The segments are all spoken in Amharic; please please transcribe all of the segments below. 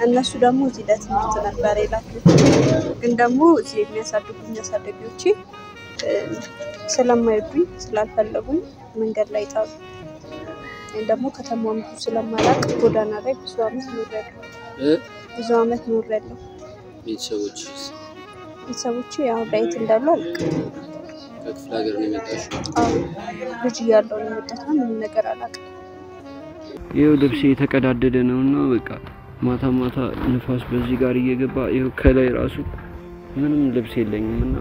እነሱ ደግሞ እዚህ ለትምህርት ነበር የላኩት ግን ደግሞ እዚህ የሚያሳድጉኝ አሳዳጊዎቼ ስለማይወዱኝ ስላልፈለጉኝ መንገድ ላይ ጣሉ ደግሞ ከተማም ብዙ ስለማላቅ ጎዳና ላይ ብዙ አመት ኖሬያለሁ ቤተሰቦቼ ያው ዳይት እንዳሉ አልቀም ከክፍለ ሀገር ነው የመጣሽው ልጅ እያለሁ ነው የመጣሁት ምንም ነገር አላውቅም ይኸው ልብሴ የተቀዳደደ ነውና በቃ ማታ ማታ ንፋስ በዚህ ጋር እየገባ ይኸው ከላይ ራሱ ምንም ልብስ የለኝምና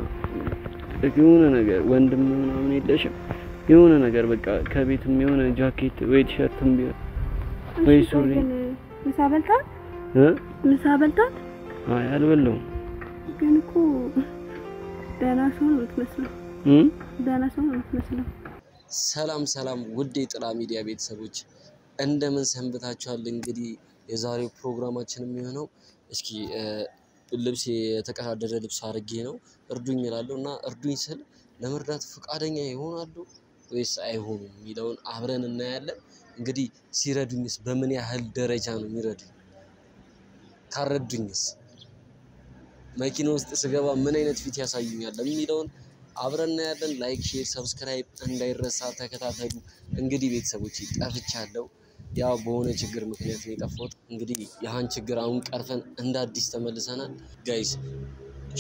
የሆነ ነገር ወንድም ምናምን የለሽም የሆነ ነገር በቃ ከቤትም የሆነ ጃኬት ወይ ቲሸርትም ቢሆን ወይ ሱሪ ምሳ በልተሃል አይ አልበላሁም ግን እኮ ደህና ሰው ነው የምትመስለው ሰላም ውድ የጥላ ሚዲያ ቤተሰቦች እንደምን ሰንብታችኋል እንግዲህ የዛሬው ፕሮግራማችን የሚሆነው እስኪ ልብስ የተቀዳደደ ልብስ አድርጌ ነው እርዱኝ ይላሉና እርዱኝ ስል ለመርዳት ፈቃደኛ ይሆናሉ ወይስ አይሆኑም የሚለውን አብረን እናያለን እንግዲህ ሲረዱኝስ በምን ያህል ደረጃ ነው የሚረዱኝ ካረዱኝስ መኪና ውስጥ ስገባ ምን አይነት ፊት ያሳዩኛል የሚለውን አብረን እናያለን ላይክ ሼር ሰብስክራይብ እንዳይረሳ ተከታተሉ እንግዲህ ቤተሰቦች ጠፍቻለሁ ያው በሆነ ችግር ምክንያት ነው የጠፋሁት እንግዲህ ያን ችግር አሁን ቀርፈን እንደ አዲስ ተመልሰናል ጋይስ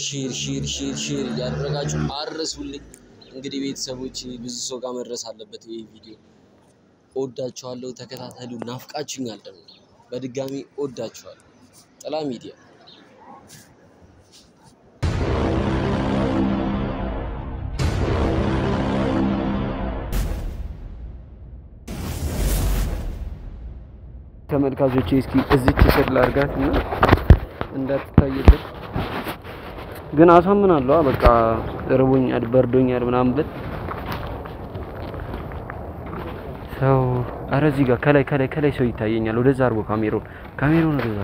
ሼር ያደረጋችሁ አድርሱልኝ እንግዲህ ቤተሰቦች ብዙ ሰው ጋር መድረስ አለበት ይሄ ቪዲዮ ወዳችኋለሁ ተከታተሉ ናፍቃችሁኛል ደግሞ በድጋሚ ወዳችኋለሁ ጥላ ሚዲያ ተመልካቾቼ እስኪ እዚች ስር ላርጋትና እንዳትታየበት ግን አሳምናለሁ በቃ እርቦኛል በርዶኛል ምናምን ብል ሰው አረ እዚህ ጋር ከላይ ሰው ይታየኛል ወደዛ አርጎ ካሜራውን ወደዛ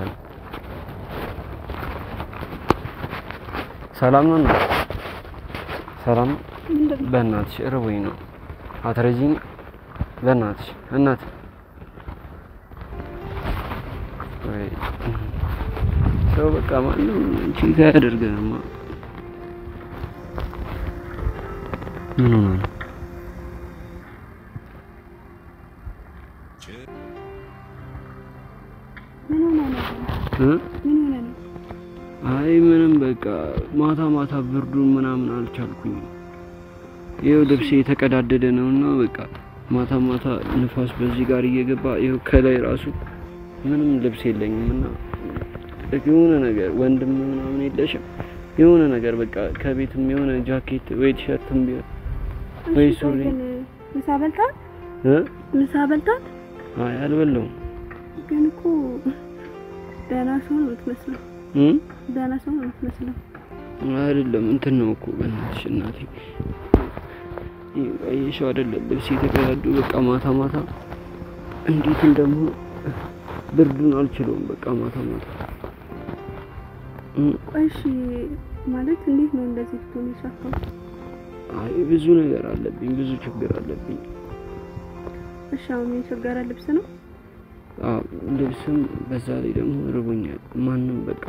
ሰላም ነው ሰላም በእናትሽ እርቦኝ ነው አትረጂኝ በእናትሽ እናት ሰው በቃ ማንም ቺታ ያደርገናማ ምን ሆነ አይ ምንም በቃ ማታ ብርዱን ምናምን አልቻልኩኝ ይኸው ልብሴ የተቀዳደደ ነውና በቃ ማታ ንፋስ በዚህ ጋር እየገባ ይኸው ከላይ ራሱ ምንም ልብስ የለኝምና የሆነ ነገር ወንድም ምናምን የለሽም የሆነ ነገር በቃ ከቤትም የሆነ ጃኬት ወይ ቲሸርትም ቢሆን ወይ ሱሪ ምሳ በልተሃል አይ አልበላሁም ግን እኮ ደህና ሰው ነው የምትመስለው አይደለም እንትን ነው እኮ በእናትሽ እናቴ ይሄው አይደለም ልብስ የተቀዳዱ በቃ ማታ እንዴት እንደሞ ብርዱን አልችለውም በቃ ማታ ቆይሽ ማለት እንዴት ነው እንደዚህ ትሆን ይሻፋው አይ ብዙ ነገር አለብኝ ብዙ ችግር አለብኝ እሻው ምን ችግር ልብስ ነው ልብስም በዛ ላይ ደግሞ ርቦኛል ማንንም በቃ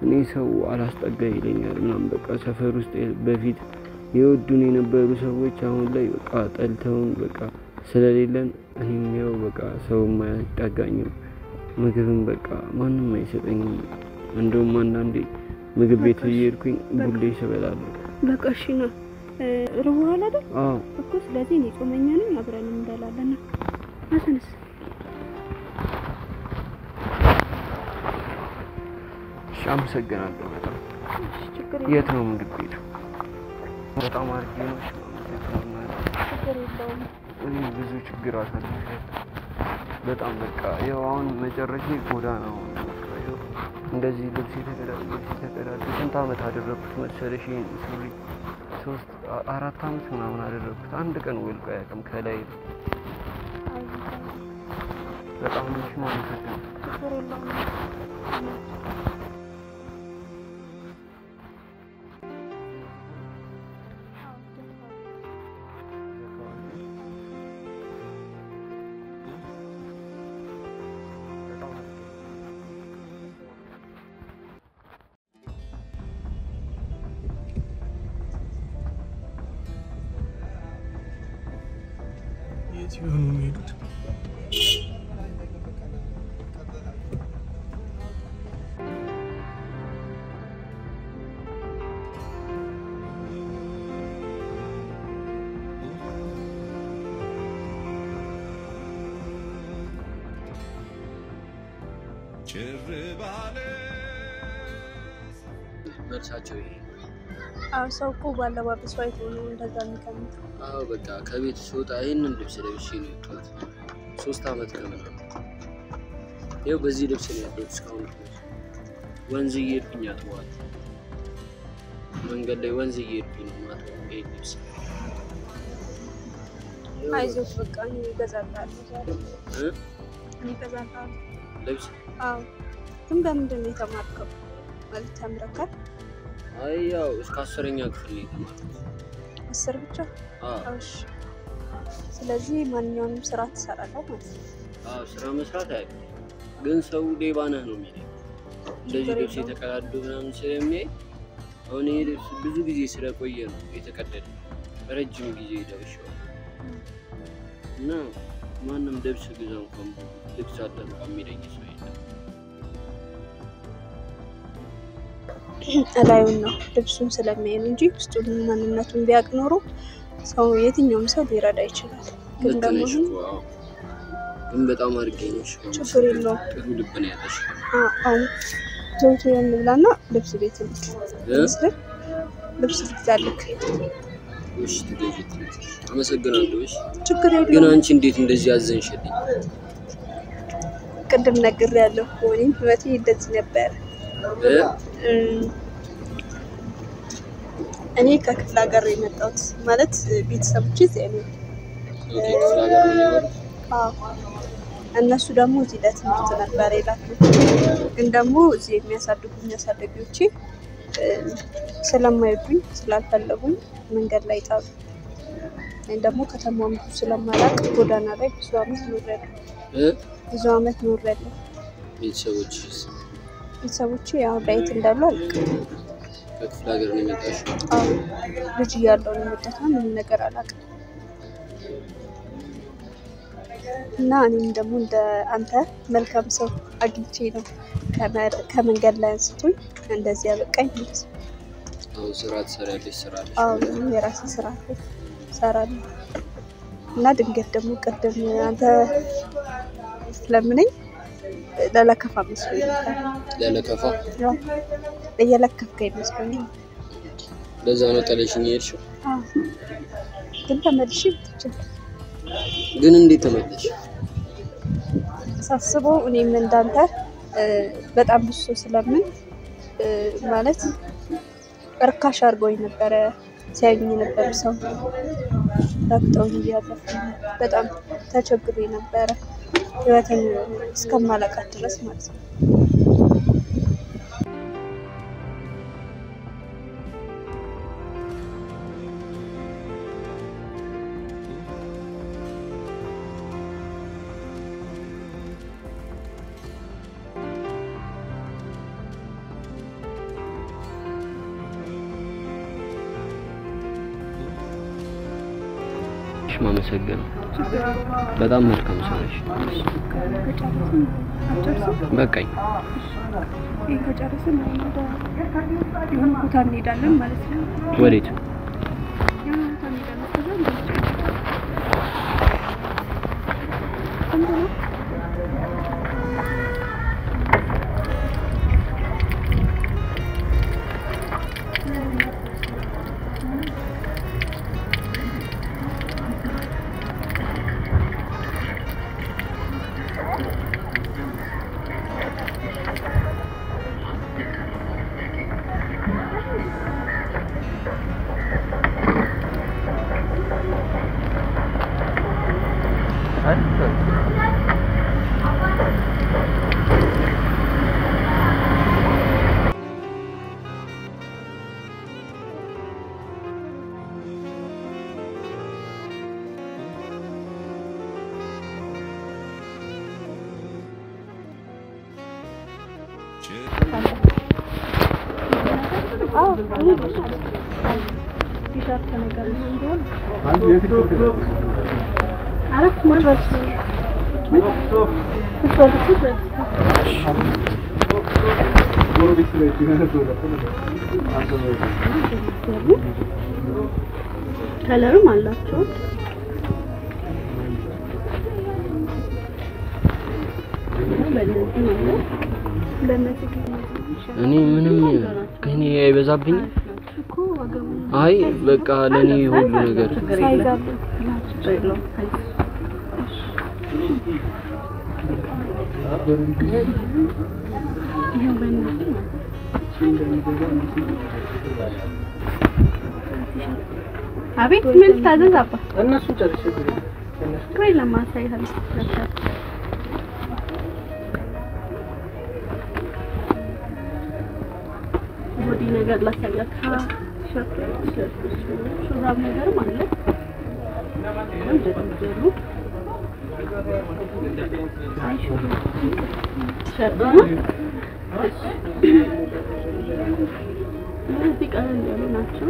እኔ ሰው አላስጠጋ ይለኛል ምናምን በቃ ሰፈር ውስጥ በፊት የወዱን የነበሩ ሰዎች አሁን ላይ በቃ ጠልተውን በቃ ስለሌለን እኔም ያው በቃ ሰው ማያጣጋኝም ምግብም በቃ ማንንም አይሰጠኝም እንደውም አንዳንዴ ምግብ ቤት እየሄድኩኝ ቡሌ ይሰበላሉ በቃ እሺ ነው ርቦሃል አይደል አዎ እኮ ስለዚህ እኔ ጾመኛ ነኝ አብረን እንበላለን አሰንስ አመሰግናለሁ በጣም የት ነው ምግብ ቤቱ በጣም አሪፍ ነው ችግር የለውም እኔ ብዙ ችግር አሳልፌያለሁ በጣም በቃ ያው አሁን መጨረሻ ጎዳና ነው እንደዚህ ልብስ የተቀዳደደ ስንት አመት አደረኩት መሰለሽ ሱሪ 3-4 አመት ምናምን አደረኩት አንድ ቀን ወልቆ አያውቅም ከላይ በጣም ምንሽ ማለት ነው ችግር የለውም ወዴት ይሆኑ የሚሄዱት? መልሳቸው ይሄ ሰው እኮ ባለባበሱ አይቶ ነው እንደዛ የሚቀምጠው። በቃ ከቤት ስወጣ ይሄንን ልብስ ለብሼ ነው የወጣሁት። 3 አመት ከምናምን ይኸው በዚህ ልብስ ነው ያለሁት እስካሁን ድረስ። ወንዝ እየሄድኩኝ አጥበዋለሁ። መንገድ ላይ ወንዝ እየሄድኩኝ ነው የማጥበው ይሄን ልብስ። አይዞህ በቃ እኔ እገዛልሃለሁ ዛሬ። እኔ እገዛልሃለሁ ልብስ? ግን በምንድን ነው የተማርከው? ማለት ተምረካል? ያው እስከ 10ኛ ክፍል ነው የተማርኩት። 10 ብቻ? እሺ። ስለዚህ ማንኛውንም ስራ ትሰራለህ ማለት ነው? ስራ መስራት አይደለም ግን ሰው ሌባ ነህ ነው የሚለኝ። እንደዚህ ልብስ የተቀዳዱ ምናምን ስለሚያይ አሁን ይሄ ልብስ ብዙ ጊዜ ስለቆየ ነው የተቀደደ። ረጅም ጊዜ ለብሼው እና ማንም ልብስ ግዛ እንኳን ልብስ አጠብቃ የሚለኝ ሰው የለም። እላዩን ነው ልብሱን ስለሚያይ እንጂ ውስጡን ማንነቱን ቢያውቅ ኖሮ ሰው የትኛውም ሰው ሊረዳ ይችላል። ግን ደግሞ ግን በጣም አድርጌ ነው ችግር የለውም። ጥሩ ልብ ነው ያለሽ። ቶሎ እንብላና ልብስ ቤት እንስል ልብስ ትገዛለህ? እሺ ትገዢ። አመሰግናለሁ። እሺ ችግር የለውም። ግን አንቺ እንዴት እንደዚህ አዘንሽልኝ? ቅድም ነግሬያለሁ እኮ እኔም ህይወቴ እንደዚህ ነበር። እኔ ከክፍለ ሀገር የመጣሁት ማለት ቤተሰቦቼ እዚህ ነው። ከክፍለ ሀገር ነው የሚኖሩት? እነሱ ደግሞ እዚህ ለትምህርት ነበር የላኩት። ግን ደግሞ እዚህ የሚያሳድጉኝ አሳዳጊዎቼ ስለማይወዱኝ ስላልፈለጉኝ መንገድ ላይ ጣሉ። እኔ ደግሞ ከተማውን ብዙ ስለማላውቅ ጎዳና ላይ ብዙ አመት ኖሬያለሁ። ቤተሰቦቼ አሁን ላይ የት እንዳሉ አላውቅም። ከክፍለ ሀገር ነው የመጣሽው? ልጅ እያለሁ ነው የመጣሁት። ምንም ነገር አላውቅም። እና እኔም ደግሞ እንደ አንተ መልካም ሰው አግኝቼ ነው ከመንገድ ላይ አንስቶኝ እንደዚህ ያበቃኝ ማለት ነው። አሁን ስራ ትሰሪያለሽ? ስራ አለሽ? የራሴ ስራ እሰራለሁ። እና ድንገት ደግሞ ቅድም አንተ ስለምነኝ ለለከፋ መስሎኝ ነበር። ለለከፋ? እየለከፍከኝ መስሎኝ። ለዛ ነው ጥለሽኝ የሄድሽው? ግን ተመልሼ ብትችል። ግን እንዴት ተመለሽ? ሳስበው እኔም እንዳንተ በጣም ብዙ ሰው ስለምን ማለት እርካሽ አድርገውኝ ነበረ ሲያዩኝ ነበር። ሰው ረግጠውኝ እያለፉ በጣም ተቸግሬ ነበረ ህይወትን እስከማላውቃት ድረስ ማለት ነው። ማመሰግነው። በጣም መልካም ሰው ነሽ። በቃኝ። ከጨረስን የሆነ ቦታ እንሄዳለን ማለት ነው። ወዴት? عرفت مرة ከለርም አላቸው እኔ ምንም ከኔ አይበዛብኝ አይ በቃ ለኔ ሁሉ ነገር አቤት ምን ታዘዝ አባ እነሱ ጨርሽ ቆይ ለማሳይሃል ወዲ ነገር ላሳያካ ሹራብ ነገር ማለት እንደዚህ ሸርባ እዚህ ቀለል ያሉ ናቸው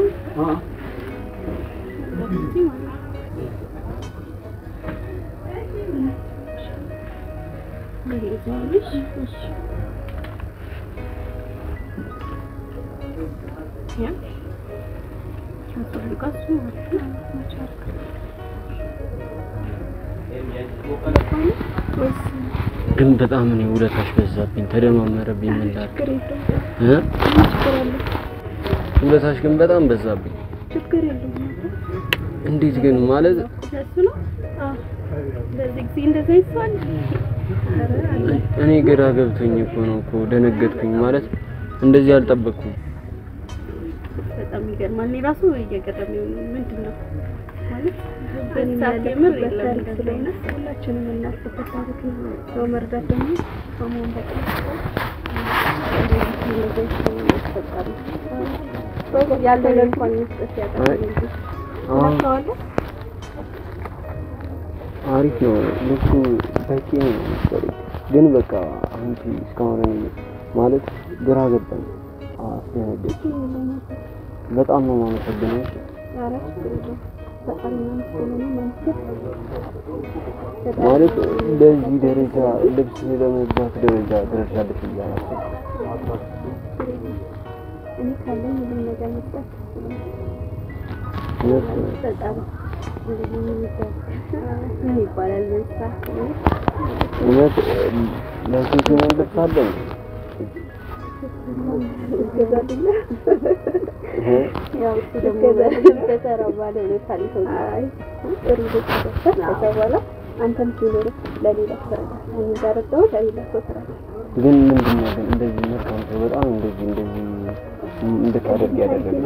ግን በጣም ነው ውለታሽ በዛብኝ ተደማመረብኝ ምን ላድርግ ውለታሽ ግን በጣም በዛብኝ ችግር የለውም እንዴት ግን ማለት ለሱ ነው ለዚህ ጊዜ እንደዚህ ይፋል እኔ ግራ ገብቶኝ እኮ ነው እኮ ደነገጥኩኝ ማለት እንደዚህ አልጠበቅኩም በጣም ይገርማል እኔ ራሱ እየገረመኝ ነው ምንድነው ማለት በሳት የምር የለም ስለሆነ ሁላችንም እናስፈታ ታሪክ ነው መርዳት ደግሞ ሰሞን በቃ ያለው ለንኳን መስጠት ያጣል አሪፍ ነው ልኩ በቂ ነው መሰለኝ ግን በቃ አንቺ እስካሁን ማለት ግራ ገባኝ አስደነገጥ በጣም ነው ማመሰግነው ማለት በዚህ ደረጃ ልብስ ለመግዛት ደረጃ ደረጃለሽ ይላል እኔ ካለኝ ምንም ነገር መስጠት በጣም ምን ይባላል ለምሳሌ እውነት ለሴት ልብስ አለኝ ገዛልኝ ያው ደግሞ በተራው ባለ ለታሪው አይ ጥሩ ተሰበላ አንተም ሲኖር ለሌላ ሰው አንዳረደው ለሌላ ሰው ግን ምንድነው ግን እንደዚህ መካንተ በጣም እንደዚህ እንደታደርግ ያደረገኝ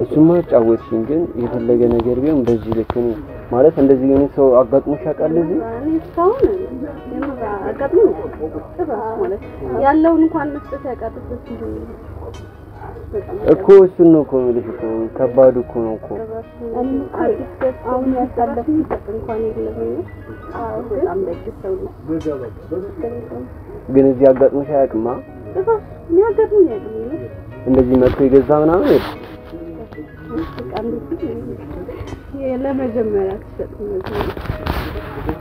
እሱማ ጫወትሽኝ ግን የፈለገ ነገር ቢሆን በዚህ ልክ ነው ማለት እንደዚህ የሆነ ሰው አጋጥሞሽ ያውቃል እዚህ እስካሁን የምራ አጋጥሞ ማለት ያለውን እንኳን መስጠት ያቃተበት እኮ እሱን ነው እኮ የምልሽ እኮ ከባድ እኮ ነው እኮ እኔ አዲስ አሁን ያሳለፍኩት እንኳን የለም አዎ በጣም ደግ ሰው ነው ግን እዚህ አጋጥሞሽ አያውቅማ የሚያጋጥሙኝ እንደዚህ መጥቶ ይገዛ ምናምን ለመጀመሪያ ተሰጥቶ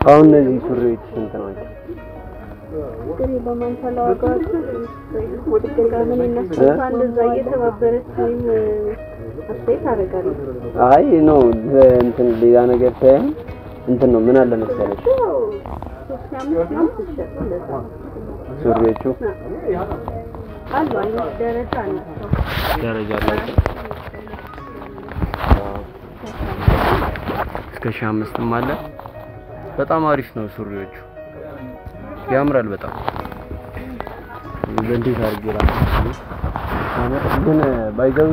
አሁን እነዚህ ሱሪዎች ስንት ናቸው? ግን በማንሳላው ጋር ወደ ገጋምን እናስፈታ እንደዛ እየተባበረች አስተያየት አደርጋለሁ አይ ነው እንትን ሌላ ነገር ሳይሆን እንትን ነው ምን አለ መሰለሽ ሱሪዎቹ አሉ አይነት ደረጃ አላቸው ደረጃ አላቸው እስከ 5 አለ በጣም አሪፍ ነው ሱሪዎቹ ያምራል በጣም እንዴት አድርጌ ማለት ግን ባይዘው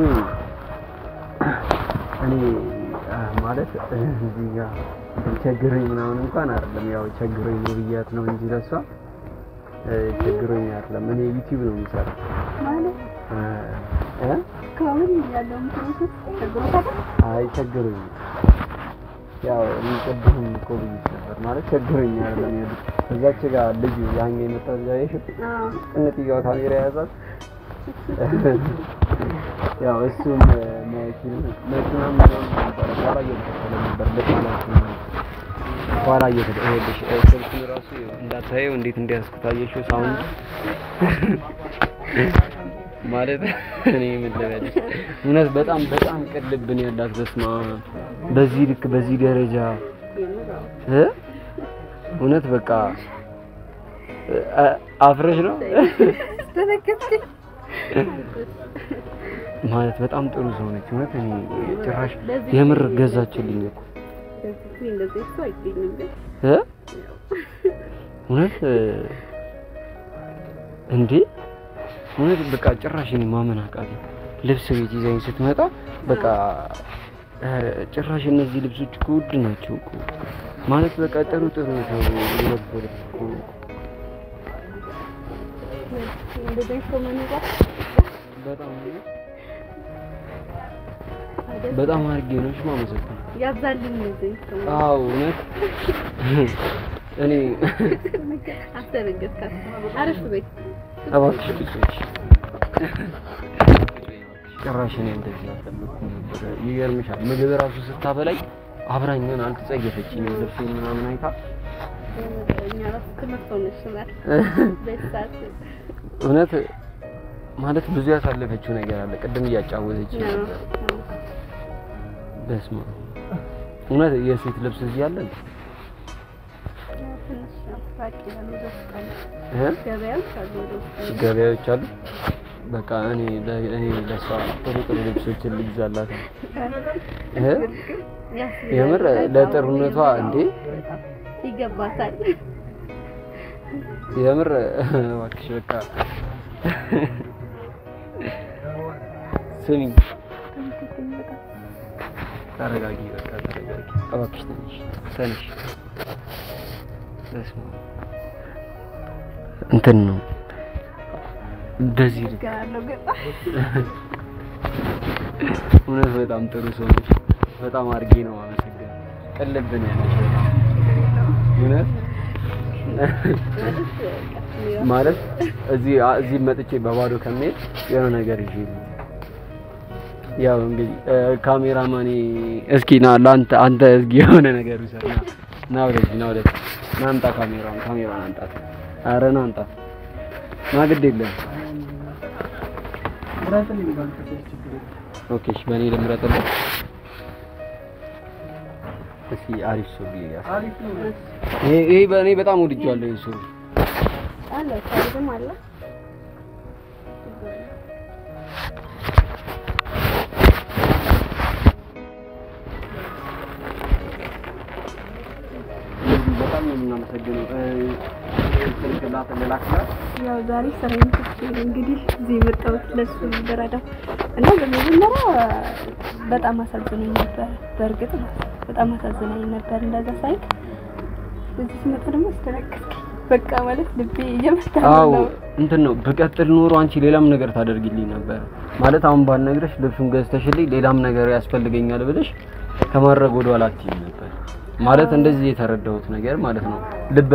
እኔ ማለት እዚህ ጋር ቸግሮኝ ምናምን እንኳን አይደለም ያው ቸግሮኝ ነው ብያት ነው እንጂ ለሷ ቸግሮኝ አይደለም እኔ ዩቲዩብ ነው የምሰራው ማለት ካሁን ያለው ምክንያት ቸግሮታል አይ ቸግሮኝ ያው እንቀድም እኮ ነበር ማለት ቸግሮኝ አይደለም ያለው እዛች ጋር ልጅ ያኛ የመጣው ዛሬ እንጥያው ካሜራ ያዛት ያው እሱም መኪና ምናምን ነበር ያላየው ነበር ለማለት ኋላ እየተደረገልሽ ስልኩን ራሱ እንዳታየው እንዴት እንዲያስኩት አየሽው ሳውንድ ማለት እኔ ምን ልበልሽ እውነት በጣም ቅልብን ያላት በስማ በዚህ ልክ በዚህ ደረጃ እውነት በቃ አፍረሽ ነው ማለት በጣም ጥሩ ሰው ነች እውነት እኔ ጭራሽ የምር ገዛችልኝ እኮ እንደዚህ ሰው አይገኝም እውነት እንዴ እውነት በቃ ጭራሽ እኔ ማመን አቃተኝ ልብስ ቤት ይዘኝ ስትመጣ በቃ ጭራሽ እነዚህ ልብሶች እኮ ውድ ናቸው እኮ ማለት በቃ ጥሩ ሰው ነበር እኮ እንደዚህ ሰው ማንጋ በጣም አርጌ ነው ማመሰግን ያዛልኝ እንደዚህ አዎ እውነት እኔ አስተረገጥካ አሪፍ ቤት አባክሽ ልጅ ጭራሽ እኔ እንደዚህ አልጠበቅኩም ነበር ይገርምሻል ምግብ ራሱ ስታበላይ አብራኛን አልተጸየፈችኝ ልብስ ምናምን አይታ እኛ ራስ ከመጥቶነሽ ማለት በሳት እውነት ማለት ብዙ ያሳለፈችው ነገር አለ ቅድም እያጫወተች ነበር በስማ እውነት የሴት ልብስ እዚህ አለ ገበያዎች አሉ በቃ እኔ ለሷ ጥሩ ልብሶችን ልግዛላት የምር ለጥሩነቷ እንዴ ይገባታል የምር እባክሽ በቃ ስሚ ተረጋጊ በቃ ተረጋጊ እባክሽ ትንሽ ለስማ እንትን ነው እንደዚህ እውነት በጣም ጥሩ ሰው ነች በጣም አርጌ ነው አመሰግናለሁ ቀልብን ያለሽ እውነት ማለት እዚህ መጥቼ በባዶ ከመሄድ የሆነ ነገር ይዤ ያው እንግዲህ ካሜራማኔ እስኪ አንተ እስኪ የሆነ ነገር ውሰድ ና ወደዚህ ናምጣ ካሜራውን አንጣት ኧረ ናምጣ ማግድ የለም ኦኬ እሺ በኔ ልምረጥልህ እስኪ አሪፍ ሱሪ አሪፍ ነው ይሄ በኔ በጣም ወድጄዋለሁ ይሄ ሱሪ አለ ሳይዝም አለ በጣም ነው የምናመሰግነው ስለላተ ለላክላት ያው ዛሬ ሰራኝ እንግዲህ እዚህ መጣሁት ለሱ ልረዳ እና በመጀመሪያ በጣም አሳዝነኝ ነበር በእርግጥ በጣም አሳዝነኝ ነበር እንደዛ ሳይ እዚህ ስመጣ ደግሞ አስተረከስከኝ በቃ ማለት ልቤ እየመታ ነው እንትን ነው በቀጥል ኖሮ አንቺ ሌላም ነገር ታደርግልኝ ነበር ማለት አሁን ባልነግርሽ ልብሱን ገዝተሽልኝ ሌላም ነገር ያስፈልገኛል ብለሽ ከማድረግ ወደ ኋላ አትይም ነበር ማለት እንደዚህ የተረዳሁት ነገር ማለት ነው ልብ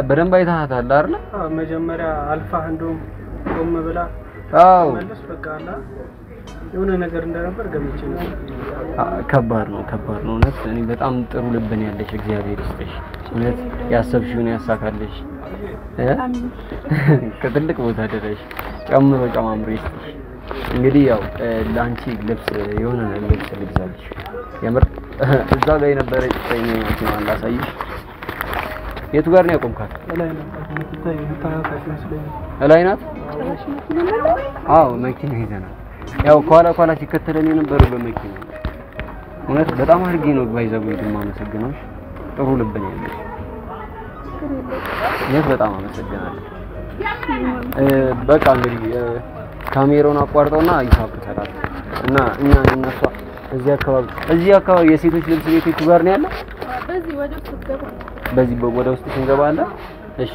በደንብ አይታታል አይደል መጀመሪያ አልፋ እንደውም ቆም ብላ አው ማለት በቃ አላ የሆነ ነገር እንደነበር ገምቼ ነው ከባድ ነው እውነት እኔ በጣም ጥሩ ልብ ነው ያለሽ እግዚአብሔር ይስጥሽ እውነት ያሰብሽውን ያሳካልሽ ከትልቅ ቦታ ደረሽ ጨማምሮ ይስጥሽ እንግዲህ ያው ላንቺ ልብስ የሆነ ልብስ ልግዛልሽ የምር እዛ ጋር የነበረ ጨኝ ነው አላሳይሽ የቱ ጋር ነው ያቆምካት ላይ ናት አዎ መኪና ሄደና ያው ኳላ ሲከተለኝ ነበር በመኪና እውነት በጣም አድርጌ ነው ባይዘው የማመሰግነው ጥሩ ልብ ነው ያለሽ እውነት በጣም አመሰግናለሁ በቃ እንግዲህ ካሜራውን አቋርጠውና ይሳብ ተራራ እና እኛ እነሷ እዚህ አካባቢ የሴቶች ልብስ ቤቶች ጋር ነው ያለው በዚህ ወደ ውስጥ ስንገባ አለ እሺ